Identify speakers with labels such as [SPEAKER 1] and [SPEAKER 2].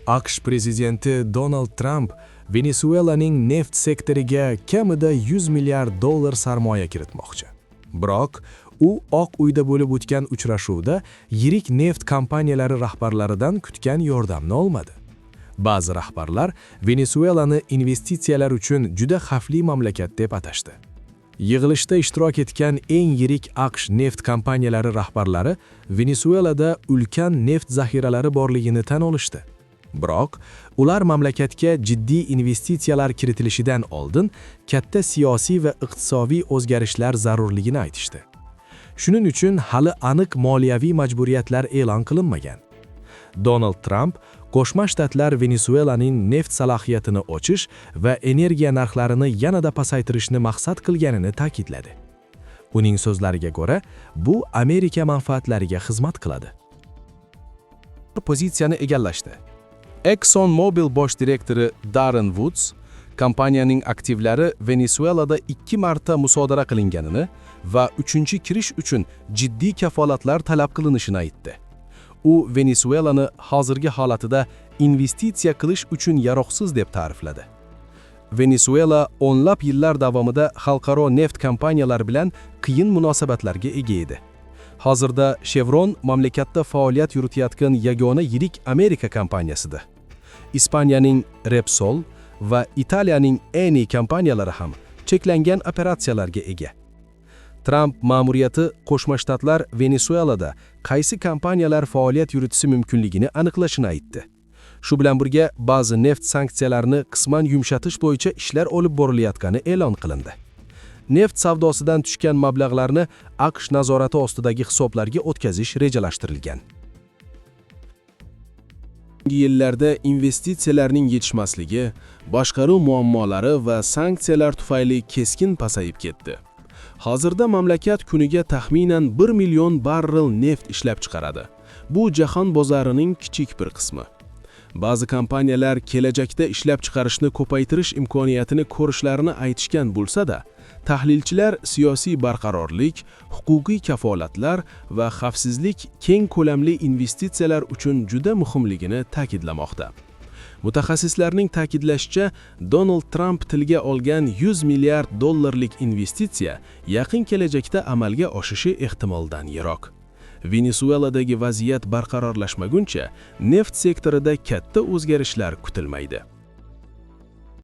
[SPEAKER 1] AQSh prezidenti Donald Trump Venesuelaning neft sektoriga kamida 100 milliard dollar sarmoya kiritmoqchi. Biroq, u Oq uyda bo'lib o'tgan uchrashuvda yirik neft kompaniyalari rahbarlaridan kutgan yordamni olmadi. Ba'zi rahbarlar Venesuelani investitsiyalar uchun juda xavfli mamlakat deb atashdi. Yig'ilishda ishtirok etgan eng yirik AQSh neft kompaniyalari rahbarlari Venesuelada ulkan neft zaxiralari borligini tan olishdi. Biroq, ular mamlakatga jiddiy investitsiyalar kiritilishidan oldin katta siyosiy va iqtisodiy o'zgarishlar zarurligini aytishdi. Shuning uchun hali aniq moliyaviy majburiyatlar e'lon qilinmagan. Donald Trump Qo'shma Shtatlar Venesuelaning neft salohiyatini ochish va energiya narxlarini yanada pasaytirishni maqsad qilganini ta'kidladi. Uning so'zlariga ko'ra, bu Amerika manfaatlariga xizmat qiladi.
[SPEAKER 2] Pozitsiyani egallashdi. ExxonMobil bosh direktori Darren Woods kompaniyaning aktivlari Venesuelada 2 marta musodara qilinganini va 3-chi kirish uchun jiddiy kafolatlar talab qilinishini aytdi. U Venesuelani hozirgi holatida investitsiya qilish uchun yaroqsiz deb ta'rifladi. Venesuela o'nlab yillar davomida xalqaro neft kompaniyalari bilan qiyin munosabatlarga ega edi. Hozirda Chevron mamlakatda faoliyat yuritayotgan yagona yirik Amerika kompaniyasidir. Ispaniyaning Repsol va Italiyaning Eni kompaniyalari ham cheklangan operatsiyalarga ega. Trump ma'muriyati Qo'shma Shtatlar Venesuelada qaysi kompaniyalar faoliyat yuritishi mumkinligini aniqlashini aytdi. Shu bilan birga ba'zi neft sanksiyalarini qisman yumshatish bo'yicha ishlar olib borilayotgani e'lon qilindi. Neft savdosidan tushgan mablag'larni AQSh nazorati ostidagi hisoblarga o'tkazish rejalashtirilgan.
[SPEAKER 3] Yillarda investitsiyalarning yetishmasligi, boshqaruv muammolari va sanksiyalar tufayli keskin pasayib ketdi. Hozirda mamlakat kuniga taxminan 1 million barrel neft ishlab chiqaradi. Bu jahon bozorining kichik bir qismi. Ba'zi kompaniyalar kelajakda ishlab chiqarishni ko'paytirish imkoniyatini ko'rishlarini aytishgan bo'lsa-da, tahlilchilar siyosiy barqarorlik, huquqiy kafolatlar va xavfsizlik keng ko'lamli investitsiyalar uchun juda muhimligini ta'kidlamoqda. Mutaxassislarning ta'kidlashicha, Donald Trump tilga olgan 100 milliard dollarlik investitsiya yaqin kelajakda amalga oshishi ehtimoldan yiroq. Venesueladagi vaziyat barqarorlashmaguncha, neft sektorida katta o'zgarishlar kutilmaydi.